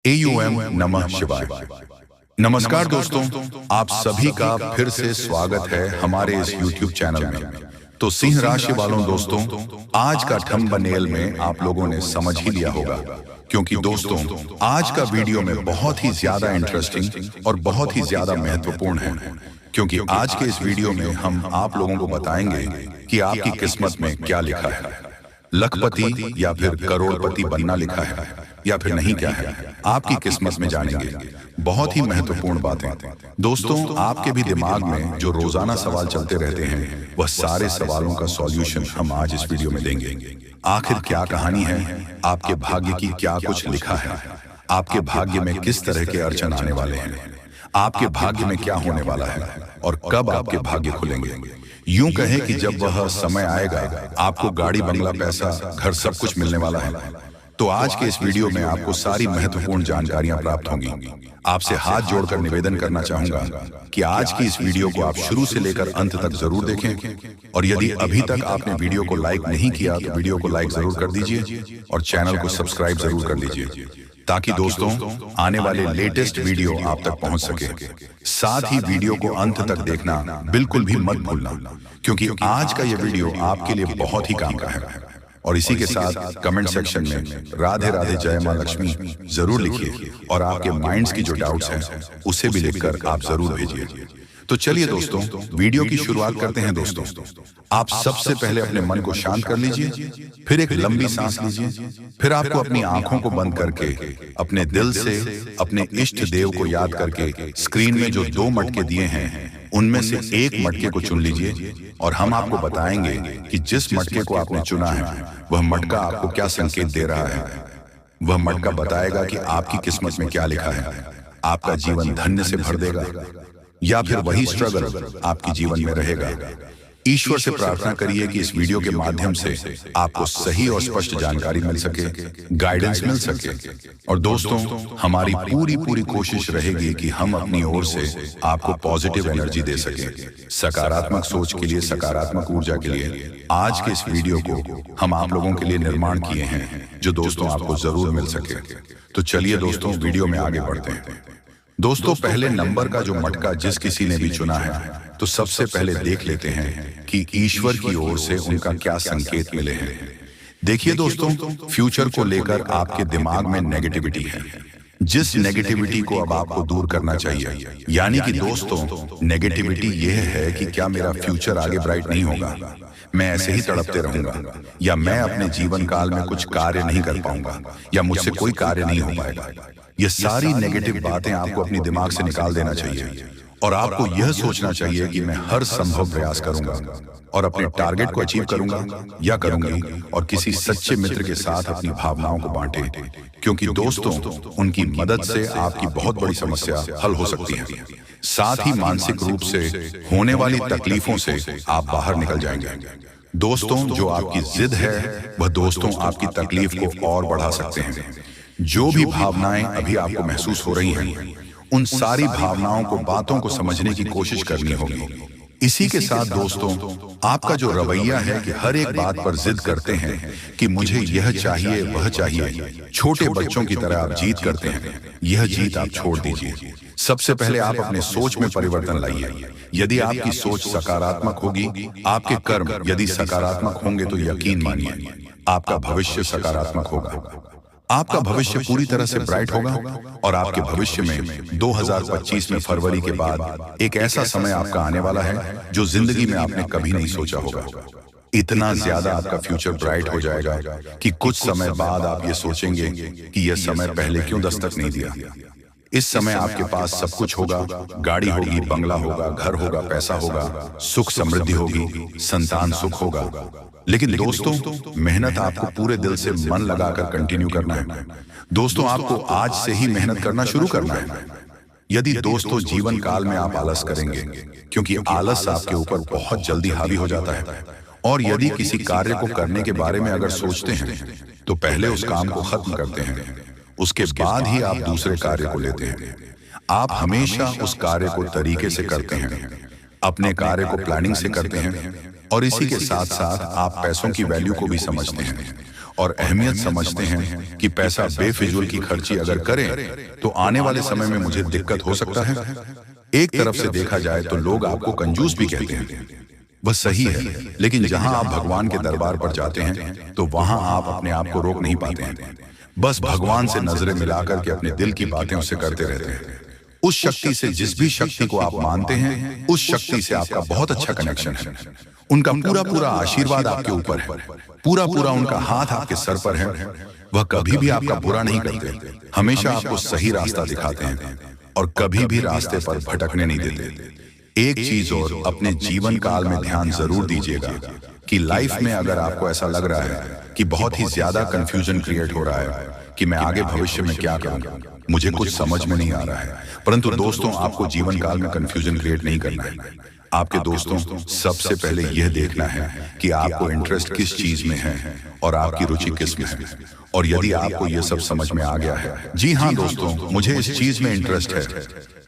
AUM नमः शिवाय। नमस्कार दोस्तों, आप सभी का फिर से स्वागत है हमारे इस YouTube चैनल में। तो सिंह राशि वालों दोस्तों, आज का थंबनेल में आप लोगों ने समझ ही लिया होगा, क्योंकि दोस्तों आज का वीडियो में बहुत ही ज्यादा इंटरेस्टिंग और बहुत ही ज्यादा महत्वपूर्ण है, क्योंकि आज के इस वीडियो में हम आप लोगों को बताएंगे कि आपकी किस्मत में क्या लिखा है। लखपति या फिर करोड़पति बनना लिखा है या फिर नहीं, क्या है आपकी किस्मत में जानेंगे। बहुत ही महत्वपूर्ण बातें दोस्तों, आपके भी दिमाग में जो रोजाना सवाल चलते रहते हैं, वह सारे सवालों का सॉल्यूशन हम आज इस वीडियो में देंगे। आखिर क्या कहानी है, आपके भाग्य की क्या कुछ लिखा है, आपके भाग्य में किस तरह के अड़चन आने वाले हैं, आपके भाग्य में क्या होने वाला है और कब आपके भाग्य खुलेंगे। यूं कहें कि जब वह समय आएगा आपको गाड़ी, बंगला, पैसा, घर सब कुछ मिलने वाला है। तो आज के इस वीडियो में आपको सारी महत्वपूर्ण जानकारियां प्राप्त होंगी। आपसे हाथ जोड़कर निवेदन करना चाहूंगा कि आज की इस वीडियो को आप शुरू से लेकर अंत तक जरूर देखें, और यदि अभी तक आपने वीडियो को लाइक नहीं किया तो वीडियो को लाइक जरूर कर दीजिए और चैनल को सब्सक्राइब जरूर कर लीजिए, ताकि दोस्तों आने वाले लेटेस्ट वीडियो आप तक पहुंच सके। साथ ही वीडियो को अंत तक देखना बिल्कुल भी मत भूलना, क्योंकि आज का यह वीडियो आपके लिए बहुत ही काम का है। और इसी के साथ कमेंट सेक्शन में राधे राधे जय मां लक्ष्मी जरूर लिखिए, और आपके माइंड्स की जो डाउट्स हैं उसे भी लिखकर आप जरूर भेजिए। तो चलिए दोस्तों वीडियो की शुरुआत करते हैं। दोस्तों आप सबसे पहले अपने मन को शांत कर लीजिए, फिर एक लंबी सांस लीजिए, फिर आपको अपनी आंखों को बंद करके अपने दिल से अपने इष्ट देव को याद करके स्क्रीन में जो 2 मटके दिए हैं उनमें से एक मटके को चुन लीजिए, और हम आपको बताएंगे कि जिस मटके को आपने चुना है वह मटका आपको क्या संकेत दे रहा है। वह मटका बताएगा कि आपकी किस्मत में क्या लिखा है। आपका जीवन धन्य से भर देगा या फिर वही स्ट्रगल आपके जीवन में रहेगा। ईश्वर से प्रार्थना करिए कि इस वीडियो के माध्यम से आपको सही और स्पष्ट जानकारी मिल सके, गाइडेंस मिल सके। और दोस्तों हमारी पूरी कोशिश रहेगी कि हम अपनी ओर से आपको पॉजिटिव एनर्जी दे सके, सकारात्मक सोच के लिए, सकारात्मक ऊर्जा के लिए। आज के इस वीडियो को हम आप लोगों के लिए निर्माण किए हैं, जो दोस्तों आपको जरूर मिल सके। तो चलिए दोस्तों वीडियो में आगे बढ़ते हैं। दोस्तों पहले नंबर का जो मटका जिस किसी ने भी चुना है, तो सबसे पहले देख लेते हैं कि ईश्वर की ओर से उनका क्या संकेत मिले हैं। देखिए दोस्तों, फ्यूचर को लेकर आपके दिमाग में नेगेटिविटी है, जिस नेगेटिविटी को अब आपको दूर करना चाहिए। यानी कि दोस्तों नेगेटिविटी यह है कि क्या मेरा फ्यूचर आगे ब्राइट नहीं होगा, मैं ऐसे ही तड़पते रहूंगा, या मैं अपने जीवन काल में कुछ कार्य नहीं कर पाऊंगा, या मुझसे कोई कार्य नहीं हो पाएगा। ये सारी नेगेटिव बातें आपको अपने दिमाग से निकाल देना चाहिए, और आपको यह सोचना चाहिए कि मैं हर संभव प्रयास करूंगा और अपने टारगेट को अचीव करूंगा या करूंगी, और किसी सच्चे मित्र के साथ अपनी भावनाओं को बांटे, क्योंकि दोस्तों उनकी मदद से आपकी बहुत बड़ी समस्या हल हो सकती है। साथ ही मानसिक रूप से होने वाली तकलीफों से आप बाहर निकल जाएंगे। दोस्तों जो आपकी जिद है वह दोस्तों आपकी तकलीफ को और बढ़ा सकते हैं। जो भी भावनाएं अभी आपको महसूस हो रही हैं, उन सारी भावनाओं को, बातों को समझने की कोशिश करनी होगी। इसी के साथ दोस्तों आपका जो रवैया है कि हर एक बात पर जिद करते हैं कि मुझे यह चाहिए वह चाहिए, छोटे बच्चों की तरह आप जीत करते हैं, यह जीत आप छोड़ दीजिए। सबसे पहले आप अपने सोच में परिवर्तन लाइए। यदि आपकी सोच सकारात्मक होगी, आपके कर्म यदि सकारात्मक होंगे, तो यकीन मानिए आपका भविष्य सकारात्मक होगा। आपका भविष्य पूरी तरह से ब्राइट होगा, और आपके भविष्य में 2025 में फरवरी के बाद एक ऐसा समय आपका आने वाला है जो जिंदगी में आपने कभी नहीं सोचा होगा। इतना ज्यादा आपका फ्यूचर ब्राइट हो जाएगा कि कुछ समय बाद आप ये सोचेंगे कि यह समय पहले क्यों दस्तक नहीं दिया। इस समय आपके पास सब कुछ होगा, गाड़ी होगी, बंगला होगा, घर होगा, पैसा होगा, सुख समृद्धि होगी, संतान सुख होगा। लेकिन दोस्तों मेहनत आपको पूरे दिल से मन लगाकर कंटिन्यू करना है। दोस्तों आपको आज से ही मेहनत करना शुरू करना है। यदि दोस्तों जीवन काल में आप आलस करेंगे, क्योंकि आलस आपके ऊपर बहुत जल्दी हावी हो जाता है, और यदि किसी कार्य को करने के बारे में अगर सोचते हैं तो पहले उस काम को खत्म करते हैं, उसके बाद ही आप दूसरे कार्य को लेते हैं। आप हमेशा उस कार्य को तरीके से करते हैं, अपने कार्य को प्लानिंग से करते हैं, और इसी के साथ साथ आप पैसों की वैल्यू को भी समझते हैं, और अहमियत समझते हैं कि पैसा बेफिजूल की खर्ची अगर करें तो आने वाले समय में मुझे दिक्कत हो सकता है। एक तरफ से देखा जाए तो लोग आपको कंजूस भी कहते हैं, वह सही है, लेकिन जहां आप भगवान के दरबार पर जाते हैं तो वहां आप अपने आप को रोक नहीं पाते हैं। बस भगवान से नजरें मिलाकर के अपने दिल की बातें उससे करते रहते हैं। उस शक्ति से, जिस भी शक्ति को आप मानते हैं, उस शक्ति से आपका बहुत अच्छा कनेक्शन है। उनका पूरा पूरा आशीर्वाद आपके ऊपर है, पूरा पूरा उनका हाथ आपके सर पर है। वह कभी भी आपका बुरा नहीं करते, हमेशा आपको सही रास्ता दिखाते हैं और कभी भी रास्ते पर भटकने नहीं देते। एक चीज और, अपने जीवन काल में ध्यान जरूर दीजिएगा कि लाइफ में अगर आपको ऐसा लग रहा है कि बहुत ही ज्यादा कंफ्यूजन क्रिएट हो रहा है कि मैं आगे भविष्य में क्या करूं, मुझे कुछ समझ में नहीं आ रहा है, परंतु दोस्तों आपको जीवन काल में कंफ्यूजन क्रिएट नहीं करना है। आपके दोस्तों सबसे पहले यह देखना है कि आपको इंटरेस्ट किस चीज में है और आपकी रुचि किस में है। और यदि आपको यह सब समझ में आ गया है, जी हाँ दोस्तों मुझे इस चीज में इंटरेस्ट है,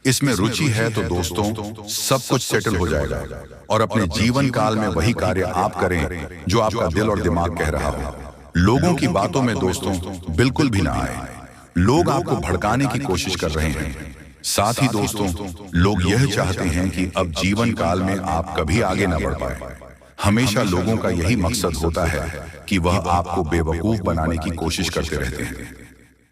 इसमें रुचि है, तो दोस्तों सब कुछ सेटल हो जाएगा और अपने जीवन काल में वही कार्य आप करें जो आपका दिल और दिमाग कह रहा हो। लोगों की बातों में दोस्तों बिल्कुल भी ना आए। लोग आपको भड़काने की कोशिश कर रहे हैं। साथ ही दोस्तों लोग यह चाहते हैं कि अब जीवन काल में आप कभी आगे ना बढ़ पाए। हमेशा लोगों का यही मकसद होता है कि वह आपको बेवकूफ बनाने की कोशिश करते रहते हैं,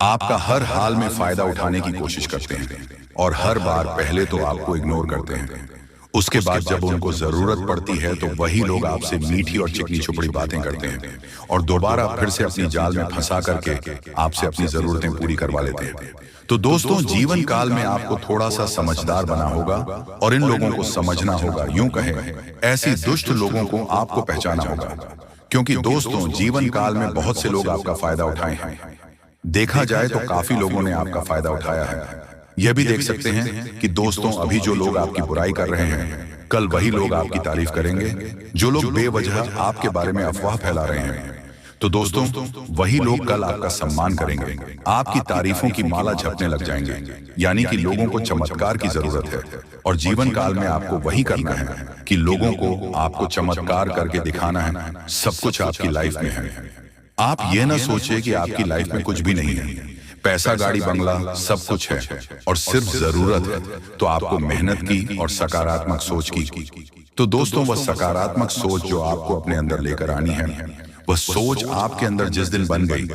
आपका हर हाल में फायदा उठाने की कोशिश करते हैं और हर बार पहले तो आपको इग्नोर करते हैं। उसके बाद जब उनको जरूरत पड़ती है तो वही लोग आपसे मीठी और चिकनी चुपड़ी बातें करते हैं और दोबारा फिर से अपनी जाल में फंसा करके आपसे अपनी जरूरतें पूरी करवा लेते हैं। तो दोस्तों जीवन काल में आपको थोड़ा सा समझदार बना होगा और इन लोगों को समझना होगा, यूं कहें ऐसे दुष्ट लोगों को आपको पहचाना होगा, क्योंकि दोस्तों जीवन काल में बहुत से लोग आपका फायदा उठाए हैं। देखा जाए तो काफी लोगों ने आपका फायदा उठाया है। यह भी देख सकते हैं कि दोस्तों अभी जो लोग आपकी बुराई कर रहे हैं, कल वही लोग आपकी तारीफ करेंगे। जो लोग बेवजह आपके बारे में अफवाह फैला रहे हैं, तो दोस्तों वही लोग कल आपका सम्मान करेंगे, आपकी तारीफों की माला जपने लग जाएंगे। यानी कि लोगों को चमत्कार की जरूरत है और जीवन काल में आपको वही करना है कि लोगों को आपको चमत्कार करके दिखाना है। सब कुछ आपकी लाइफ में है। आप ये ना सोचिए कि आपकी लाइफ में कुछ भी नहीं है, पैसा गाड़ी बंगला सब कुछ है और सिर्फ जरूरत है तो आपको मेहनत की और सकारात्मक सोच की। तो दोस्तों वह सकारात्मक सोच जो आपको अपने अंदर लेकर आनी है, वह सोच आपके अंदर जिस दिन बन गई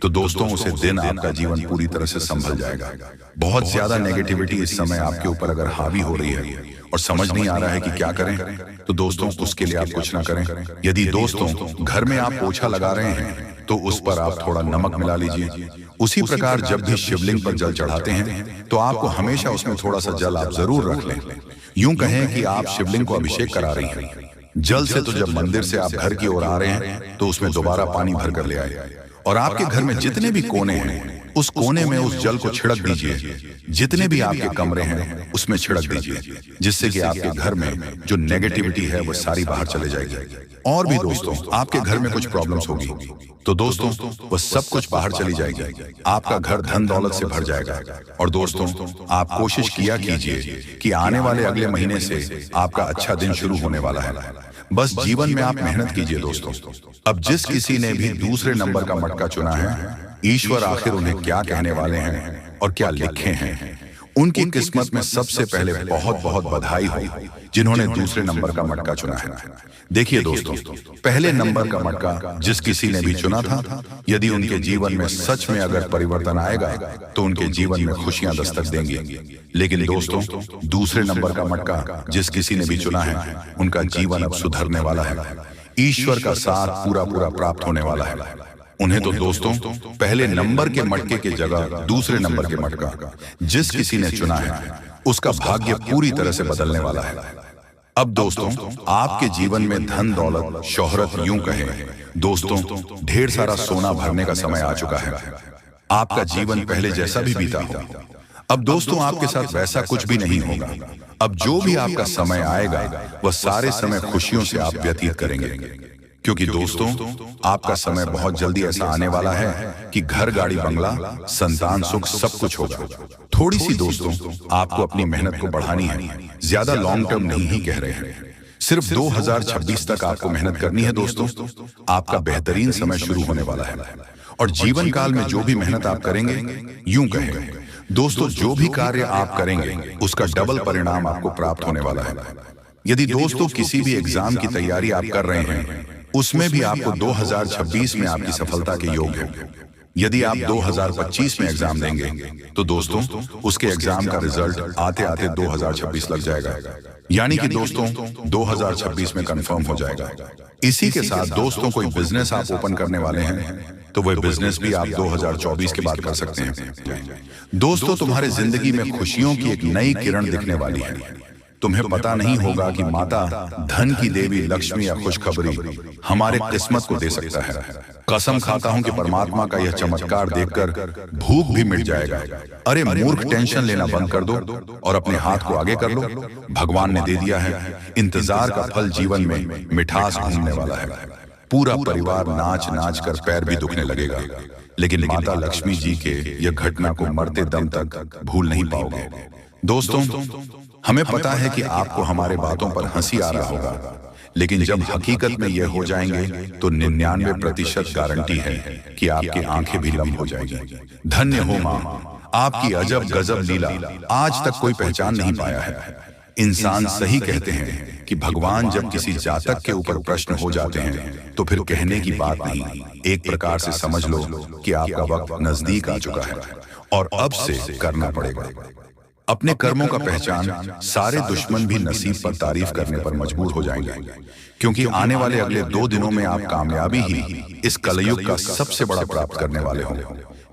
तो दोस्तों उसे दिन आपका जीवन पूरी तरह से संभल जाएगा। बहुत ज्यादा नेगेटिविटी इस समय आपके ऊपर अगर हावी हो रही है और समझ नहीं आ रहा है कि क्या करें, तो दोस्तों उसके लिए आप कुछ ना करें। यदि दोस्तों घर में आप पोछा लगा रहे हैं तो उस पर आप थोड़ा नमक मिला लीजिए। उसी प्रकार जब भी शिवलिंग पर जल चढ़ाते हैं तो आपको हमेशा उसमें थोड़ा सा जल आप जरूर रख लें। यूं कहें कि आप शिवलिंग को अभिषेक करा रही हैं। जल से तो जब मंदिर से आप घर की ओर आ रहे हैं तो उसमें दोबारा पानी भर कर ले आए और आपके घर में जितने भी कोने हैं उस कोने में उस जल को छिड़क दीजिए। जितने भी आपके कमरे हैं उसमें छिड़क दीजिए, जिससे कि आपके घर में जो नेगेटिविटी है वो सारी बाहर चले जाएगी। और भी दोस्तों आपके घर में कुछ प्रॉब्लम्स होगी तो दोस्तों वो सब कुछ बाहर चली जाएगी। आपका घर धन दौलत से भर जाएगा। और दोस्तों आप कोशिश किया कीजिए कि आने वाले अगले महीने से आपका अच्छा दिन शुरू होने वाला है। बस जीवन में आप मेहनत कीजिए दोस्तों। अब जिस किसी ने भी दूसरे नंबर का मटका चुना है, ईश्वर आखिर उन्हें क्या कहने वाले हैं और क्या लिखे हैं। उनकी किस्मत में सबसे पहले बहुत बहुत बधाई हो जिन्होंने दूसरे नंबर का मटका चुना है। देखिए दोस्तों पहले नंबर का मटका जिस किसी ने भी चुना था, यदि उनके जीवन में सच में अगर परिवर्तन आएगा तो उनके जीवन में खुशियां दस्तक देंगी। लेकिन दोस्तों दूसरे नंबर का मटका जिस किसी ने भी चुना है, उनका जीवन अब सुधरने वाला है। ईश्वर का साथ पूरा पूरा प्राप्त होने वाला है उन्हें। तो दोस्तों पहले नंबर के मटके की जगह दूसरे नंबर के मटका जिस किसी ने चुना है, उसका भाग्य पूरी तरह से बदलने वाला है। अब दोस्तों आपके जीवन में धन दौलत शोहरत यूं कहें दोस्तों ढेर सारा सोना भरने का समय आ चुका है। आपका जीवन पहले जैसा भी बीता हो, अब दोस्तों आपके साथ वैसा कुछ भी नहीं होगा। अब जो भी आपका समय आएगा वह सारे समय खुशियों से आप व्यतीत करेंगे, क्योंकि दोस्तों आपका समय बहुत जल्दी ऐसा आने वाला है कि घर गाड़ी बंगला संतान सुख सब कुछ होगा। थोड़ी सी दोस्तों आपको अपनी मेहनत को बढ़ानी है, ज्यादा लॉन्ग टर्म नहीं ही कह रहे हैं। सिर्फ 2026 तक आपको मेहनत करनी है दोस्तों। आपका बेहतरीन समय शुरू होने वाला है और जीवन काल में जो भी मेहनत आप करेंगे, यूं कहें दोस्तों, जो भी कार्य आप करेंगे उसका डबल परिणाम आपको प्राप्त होने वाला है। यदि दोस्तों किसी भी एग्जाम की तैयारी आप कर रहे हैं, उसमें भी आपको 2026 में आपकी सफलता के योग है। यदि आप 2025 में एग्जाम देंगे तो दोस्तों उसके एग्जाम का रिजल्ट आते आते 2026 लग जाएगा, यानी कि दोस्तों 2026 में कंफर्म हो जाएगा। इसी के साथ दोस्तों कोई बिजनेस आप ओपन करने वाले हैं तो वह बिजनेस भी आप 2024 के बाद कर सकते हैं। दोस्तों तुम्हारे जिंदगी में खुशियों की एक नई किरण दिखने वाली है। तुम्हें पता नहीं होगा कि माता धन की देवी लक्ष्मी या खुशखबरी हमारे किस्मत को दे सकता है। कसम खाता हूं कि परमात्मा का यह चमत्कार देखकर भूख भी मिट जाएगा। अरे मूर्ख, टेंशन लेना बंद कर दो और अपने हाथ को आगे कर लो। भगवान ने दे दिया है, इंतजार का फल जीवन में मिठास घूमने वाला है। पूरा परिवार नाच नाच कर पैर भी दुखने लगेगा, लेकिन माता लक्ष्मी जी के यह घटना को मरते दम तक भूल नहीं पाओगे। दोस्तों हमें पता है कि आपको हमारे बातों पर हंसी आ रहा होगा, लेकिन जब हकीकत में यह हो जाएंगे तो 99% गारंटी है कि आपकी आंखें भी लंब हो जाएगी। धन्य हो मां, आपकी अजब गजब लीला आज तक कोई पहचान नहीं पाया है। इंसान सही कहते हैं कि भगवान जब किसी जातक के ऊपर प्रश्न हो जाते हैं तो फिर कहने की बात नहीं, एक प्रकार से समझ लो कि आपका वक्त नजदीक आ चुका है और अब से करना पड़ेगा। अपने कर्मों का पहचान सारे दुश्मन भी नसीब पर तारीफ करने पर मजबूर हो जाएंगे, क्योंकि आने वाले अगले 2 दिनों में आप कामयाबी ही इस कलयुग का सबसे बड़ा प्राप्त करने वाले हों,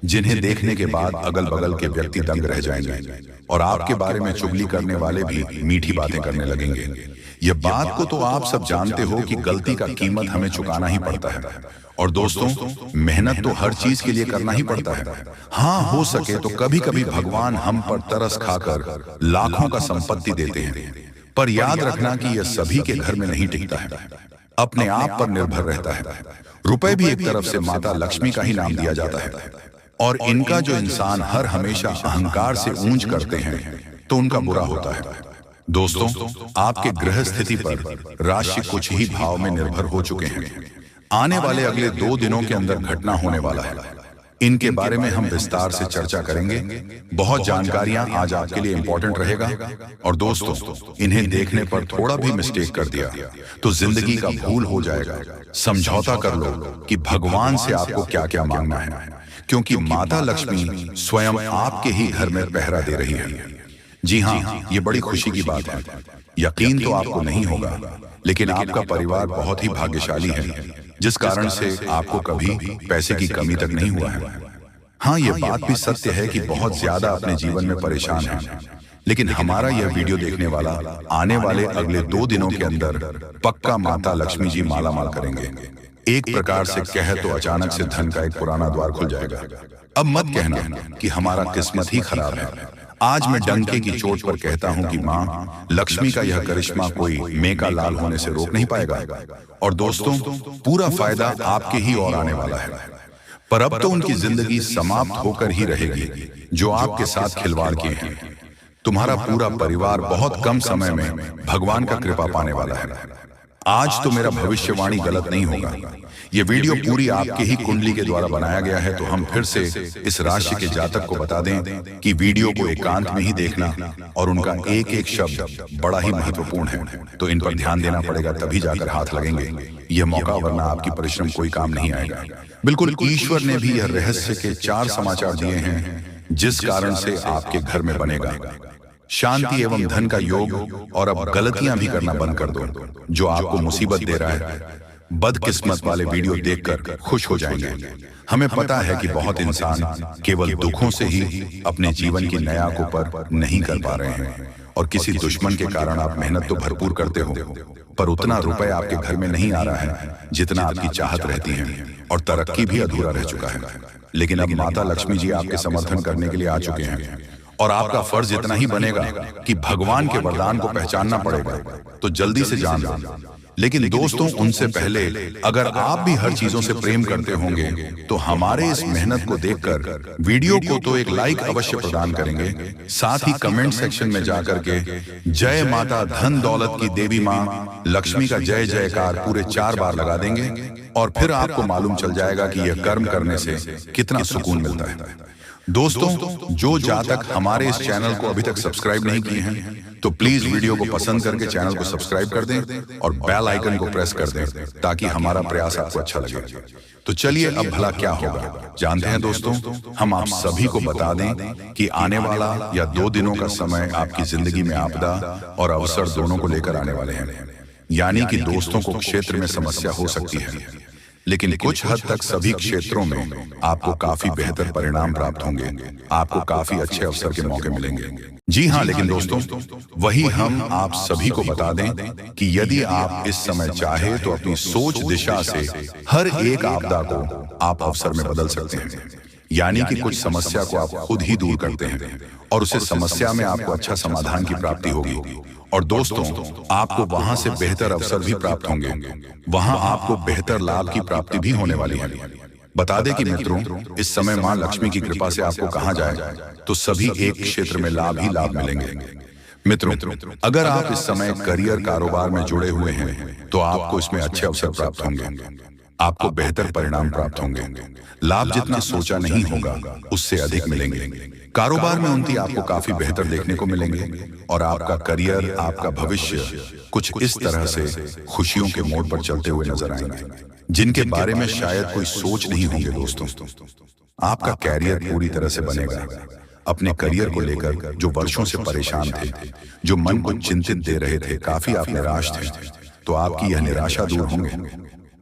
जिन्हें देखने के बाद अगल बगल के व्यक्ति दंग रह जाएंगे और आपके बारे में चुगली करने वाले भी मीठी बातें करने लगेंगे। यह बात को तो आप सब जानते हो कि गलती का कीमत हमें चुकाना ही पड़ता है। और दोस्तों मेहनत तो हर चीज के लिए करना ही पड़ता है। हाँ, हो सके तो कभी कभी भगवान हम पर तरस खाकर लाखों का संपत्ति देते हैं, पर याद रखना कि यह सभी के घर में नहीं टिकता है, अपने आप पर निर्भर रहता है। रुपए भी एक तरफ से माता लक्ष्मी का ही नाम दिया जाता है, और इनका जो इंसान हर हमेशा अहंकार से ऊंच करते हैं तो उनका बुरा होता है। दोस्तों आपके ग्रह स्थिति पर राशि कुछ ही भाव में निर्भर हो चुके हैं। आने वाले अगले 2 दिनों के अंदर घटना होने वाला है, इनके बारे में हम विस्तार से चर्चा करेंगे। बहुत जानकारियां आज आपके लिए इंपॉर्टेंट रहेगा, और दोस्तों इन्हें देखने पर थोड़ा भी मिस्टेक कर दिया तो जिंदगी का भूल हो जाएगा। समझौता कर लो कि भगवान से आपको क्या क्या मांगना है, क्योंकि माता लक्ष्मी स्वयं आपके ही घर में पहरा दे रही है। जी हाँ, ये बड़ी खुशी की बात है। यकीन तो आपको नहीं होगा, लेकिन आपका परिवार बहुत ही भाग्यशाली है, जिस कारण से आपको कभी पैसे की कमी तक नहीं हुआ है। हाँ, ये बात भी सत्य है कि बहुत ज्यादा अपने जीवन में परेशान हैं, लेकिन हमारा यह वीडियो देखने वाला आने वाले अगले 2 दिनों के अंदर पक्का माता लक्ष्मी जी माला माल करेंगे। एक प्रकार से कहे तो अचानक से धन का एक पुराना द्वार खुल जाएगा। अब मत कहना कि हमारा किस्मत ही खराब है। आज मैं डंके की चोट पर कहता हूं कि मां लक्ष्मी का यह करिश्मा कोई मेका लाल होने से रोक नहीं पाएगा। और दोस्तों पूरा फायदा आपके ही ओर आने वाला है, पर अब तो उनकी जिंदगी समाप्त होकर ही रहेगी जो आपके साथ खिलवाड़ किए हैं। तुम्हारा पूरा परिवार बहुत कम समय में भगवान का कृपा पाने वाला है। आज तो मेरा भविष्यवाणी गलत नहीं होगा। यह वीडियो पूरी आपके ही कुंडली के द्वारा बनाया गया है, तो हम फिर से इस राशि के जातक को बता दें कि वीडियो को एकांत में ही देखना, और उनका एक एक शब्द बड़ा ही महत्वपूर्ण है, तो इन पर ध्यान देना पड़ेगा, तभी जाकर हाथ लगेंगे यह मौका, वरना आपकी परिश्रम कोई काम नहीं आएगा। बिल्कुल ईश्वर ने भी यह रहस्य के 4 समाचार दिए हैं, जिस कारण से आपके घर में बनेगा शांति एवं धन का योग। और अब गलतियां भी करना बंद कर दो जो आपको मुसीबत दे रहा है। बदकिस्मत वाले वीडियो देखकर खुश हो जाएंगे। हमें पता है कि बहुत इंसान केवल दुखों से ही अपने जीवन की नया को पर नहीं कर पा रहे हैं, और किसी दुश्मन के कारण आप मेहनत तो भरपूर करते हो, पर उतना रुपए आपके घर में नहीं आ रहा है जितना आपकी चाहत रहती है, और तरक्की भी अधूरा रह चुका है। लेकिन अब माता लक्ष्मी जी आपके समर्थन करने के लिए आ चुके हैं, और आपका फर्ज इतना ही बनेगा कि भगवान के वरदान को पहचानना पड़ेगा। तो जल्दी से जान लो लेकिन दोस्तों उनसे पहले अगर आप भी हर चीजों से प्रेम करते होंगे तो हमारे इस मेहनत को देखकर वीडियो को तो एक लाइक अवश्य प्रदान करेंगे, साथ ही कमेंट सेक्शन में जाकर के जय माता धन दौलत की देवी माँ लक्ष्मी का जय जयकार पूरे 4 बार लगा देंगे और फिर आपको मालूम चल जाएगा कि यह कर्म करने से कितना सुकून मिलता है। दोस्तों जो जातक हमारे इस चैनल को अभी तक सब्सक्राइब नहीं किए हैं तो प्लीज वीडियो को पसंद करके चैनल को सब्सक्राइब कर दें और बेल आइकन को प्रेस कर दें ताकि हमारा प्रयास आपको अच्छा लगे। तो चलिए अब भला क्या होगा जानते हैं दोस्तों। हम आप सभी को बता दें कि आने वाला या 2 दिनों का समय आपकी जिंदगी में आपदा और अवसर दोनों को लेकर आने वाले हैं। यानी कि दोस्तों को क्षेत्र में समस्या हो सकती है, लेकिन कुछ हद तक सभी क्षेत्रों में आपको काफी बेहतर परिणाम प्राप्त होंगे, आपको काफी अच्छे अवसर के मौके मिलेंगे। जी हाँ, लेकिन दोस्तों वही हम आप सभी को बता दें कि यदि आप इस समय चाहे तो अपनी सोच दिशा से हर एक आपदा को आप अवसर में बदल सकते हैं। यानी कि कुछ समस्या को आप खुद ही दूर करते हैं और उसे समस्या में आपको अच्छा समाधान की प्राप्ति होगी और दोस्तों आपको वहां से बेहतर अवसर भी प्राप्त होंगे, वहां आपको बेहतर लाभ की प्राप्ति भी होने वाली है। बता दें कि मित्रों इस समय मां लक्ष्मी की कृपा से आपको कहा जाए तो सभी एक क्षेत्र में लाभ ही लाभ मिलेंगे। मित्रों अगर आप इस समय करियर कारोबार में जुड़े हुए हैं तो आपको इसमें अच्छे अवसर प्राप्त होंगे, आपको बेहतर परिणाम प्राप्त होंगे, लाभ जितना सोचा नहीं होगा उससे अधिक मिलेंगे। कारोबार में उन्नति आपको काफी बेहतर देखने को मिलेंगे और आपका करियर, आपका भविष्य कुछ इस तरह से खुशियों के मोड़ पर चलते हुए नजर आएंगे जिनके बारे में शायद कोई सोच नहीं होंगे। दोस्तों आपका कैरियर पूरी तरह से बनेगा। अपने करियर को लेकर जो वर्षों से परेशान थे, जो मन को चिंतित दे रहे थे, काफी आप निराश थे, तो आपकी यह निराशा दूर होंगे,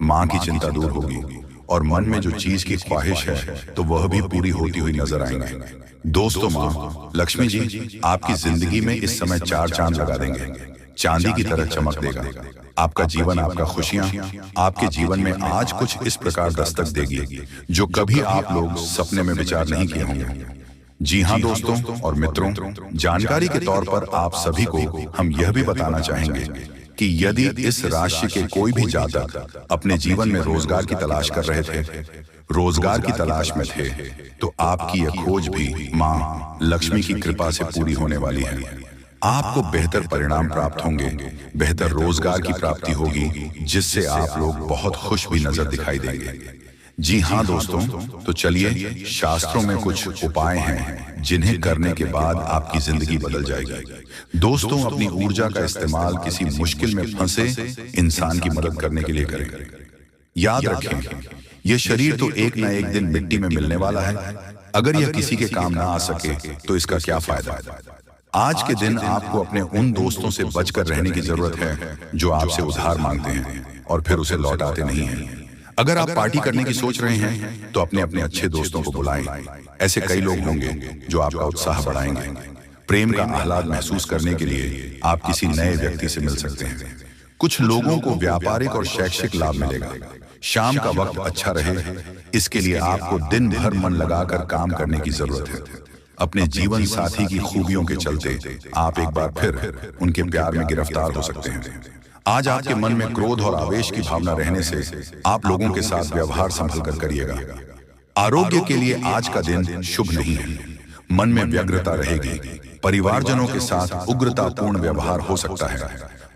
मां की चिंता दूर होगी और मन में जो चीज की ख्वाहिश है तो वह भी पूरी होती हुई नजर आएंगे। दोस्तों मां लक्ष्मी जी आपकी जिंदगी में इस समय 4 चांद लगा देंगे, चांदी की तरह चमक देगा। आपका जीवन, आपका खुशियां आपके जीवन में आज कुछ इस प्रकार दस्तक देगी जो कभी आप लोग सपने में विचार नहीं किए होंगे। जी हाँ दोस्तों और मित्रों, जानकारी के तौर पर आप सभी को हम यह भी बताना चाहेंगे कि यदि इस राशि के कोई भी जातक अपने जीवन में रोजगार की तलाश कर रहे थे, रोजगार की तलाश में थे, तो आपकी यह खोज भी मां लक्ष्मी की कृपा से पूरी होने वाली है। आपको बेहतर परिणाम प्राप्त होंगे, बेहतर रोजगार की प्राप्ति होगी जिससे आप लोग बहुत खुश भी नजर दिखाई देंगे। जी हाँ दोस्तों, तो चलिए शास्त्रों में कुछ उपाय हैं जिन्हें करने के बाद आपकी जिंदगी बदल जाएगी। दोस्तों अपनी ऊर्जा का इस्तेमाल किसी मुश्किल में फंसे इंसान की मदद करने के लिए करें। याद रखें यह शरीर तो एक न एक दिन मिट्टी में मिलने वाला है। अगर यह किसी के काम ना आ सके तो इसका क्या फायदा। आज के दिन आपको अपने उन दोस्तों से बचकर रहने की जरूरत है जो आपसे उधार मांगते हैं और फिर उसे लौटाते नहीं हैं। अगर आप पार्टी करने की सोच रहे हैं तो अपने अपने अच्छे दोस्तों को बुलाएं। ऐसे कई लोग होंगे जो आपका उत्साह बढ़ाएंगे। प्रेम का आह्लाद महसूस करने के लिए आप किसी नए व्यक्ति से मिल सकते हैं। कुछ लोगों को व्यापारिक और शैक्षिक लाभ मिलेगा। शाम का वक्त अच्छा रहे इसके लिए आपको दिन भर मन लगाकर काम करने की जरूरत है। अपने जीवन साथी की खूबियों के चलते आप एक बार फिर उनके प्यार में गिरफ्तार हो सकते हैं। आज आपके मन में क्रोध और आवेश की भावना रहने से आप लोगों के साथ व्यवहार संभल कर करिएगा। आरोग्य के लिए आज का दिन शुभ नहीं है। मन में व्यग्रता रहेगी। परिवारजनों के साथ उग्रतापूर्ण व्यवहार हो सकता है,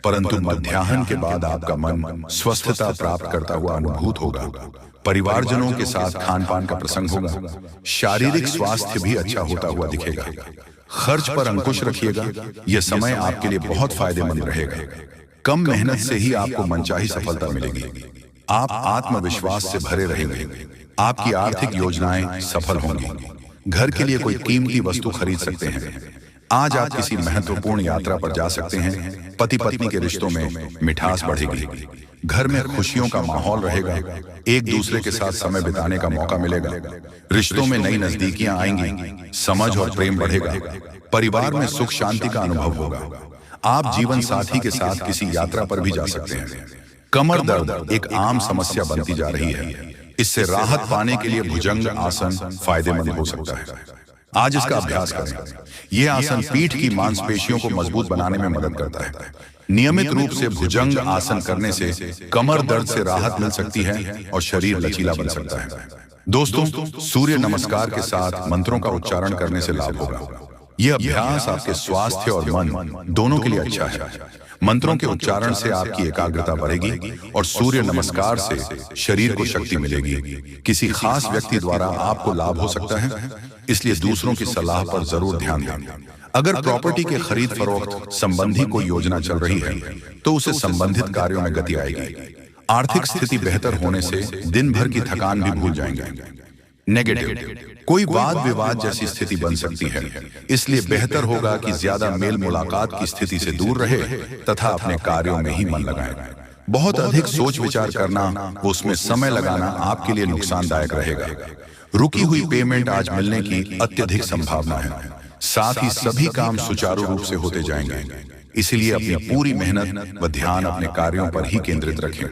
परंतु मध्याह्न के बाद आपका मन स्वस्थता प्राप्त करता हुआ अनुभूत होगा। परिवारजनों के साथ खान पान का प्रसंग होगा। शारीरिक स्वास्थ्य भी अच्छा होता हुआ दिखेगा। खर्च पर अंकुश रखिएगा। यह समय आपके लिए बहुत फायदेमंद रहेगा। कम मेहनत से ही आपको मनचाही सफलता मिलेगी। आप आत्मविश्वास से भरे रहेंगे। आपकी आर्थिक योजनाएं सफल होंगी। घर के लिए कोई कीमती वस्तु खरीद सकते हैं। आज आप किसी महत्वपूर्ण यात्रा पर जा सकते हैं। पति पत्नी के रिश्तों में मिठास बढ़ेगी। घर में खुशियों का माहौल रहेगा। एक दूसरे के साथ समय बिताने का मौका मिलेगा। रिश्तों में नई नजदीकियां आएंगी। समझ और प्रेम बढ़ेगा। परिवार में सुख शांति का अनुभव होगा। आप जीवन साथी के साथ किसी यात्रा पर भी जा सकते हैं। कमर दर्द एक आम समस्या बनती जा रही है। इससे राहत पाने के लिए भुजंग आसन फायदेमंद हो सकता है। आज इसका अभ्यास करें। यह आसन पीठ की मांसपेशियों को मजबूत बनाने में मदद करता है। नियमित रूप से भुजंग आसन करने से कमर दर्द से राहत मिल सकती है और शरीर लचीला बन सकता है। दोस्तों, सूर्य नमस्कार के साथ मंत्रों का उच्चारण करने से लाभ होगा। यह अभ्यास आपके स्वास्थ्य और मन दोनों के लिए अच्छा है। मंत्रों के उच्चारण से आपकी एकाग्रता बढ़ेगी और सूर्य नमस्कार से शरीर को शक्ति मिलेगी। किसी खास व्यक्ति द्वारा आपको लाभ हो सकता है, इसलिए दूसरों की सलाह पर जरूर ध्यान दें। अगर प्रॉपर्टी के खरीद फरोख्त संबंधी कोई योजना चल रही है तो उसे संबंधित कार्यों में गति आएगी। आर्थिक स्थिति बेहतर होने से दिन भर की थकान भी भूल जाएंगे। नेगेटिव, कोई वाद विवाद जैसी स्थिति बन सकती है, इसलिए बेहतर होगा कि ज्यादा मेल मुलाकात की स्थिति से दूर रहे तथा अपने कार्यों में ही मन लगाएं। बहुत अधिक सोच विचार करना, उसमें समय लगाना आपके लिए नुकसानदायक रहेगा। रुकी हुई पेमेंट आज मिलने की अत्यधिक संभावना है। साथ ही सभी काम सुचारू रूप से होते जाएंगे, इसलिए अपनी पूरी मेहनत व ध्यान अपने कार्यों पर ही केंद्रित रखें।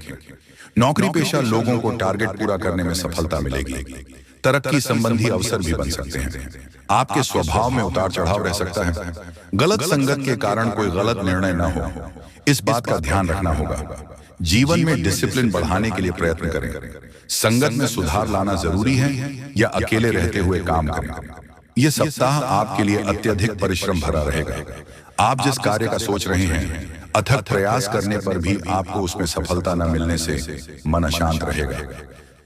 नौकरी पेशा लोगों को टारगेट पूरा करने में सफलता मिलेगी। तरक्की संबंधी अवसर भी बन सकते हैं। आपके स्वभाव में उतार चढ़ाव रह सकता है। गलत संगत के कारण कोई गलत निर्णय न हो, इस बात का ध्यान रखना होगा। जीवन में डिसिप्लिन बढ़ाने के लिए प्रयत्न करें। संगत में सुधार लाना जरूरी है या अकेले रहते हुए काम करें। यह सप्ताह आपके लिए अत्यधिक परिश्रम भरा रहेगा। आप जिस कार्य का सोच रहे हैं, अथक प्रयास करने पर भी आपको उसमें सफलता न मिलने से मन अशांत रहेगा।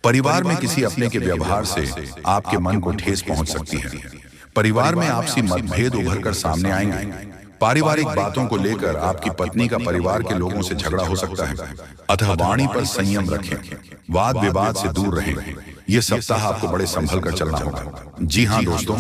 परिवार में किसी अपने के व्यवहार से आपके मन को ठेस पहुंच सकती है। परिवार में आपसी मतभेद उभर कर सामने आएंगे। पारिवारिक बातों को लेकर आपकी पत्नी का परिवार के लोगों से झगड़ा हो सकता है, अतः वाणी पर संयम रखें। वाद विवाद से दूर रहें। यह सप्ताह आपको बड़े संभल कर चलना होगा। जी हाँ दोस्तों,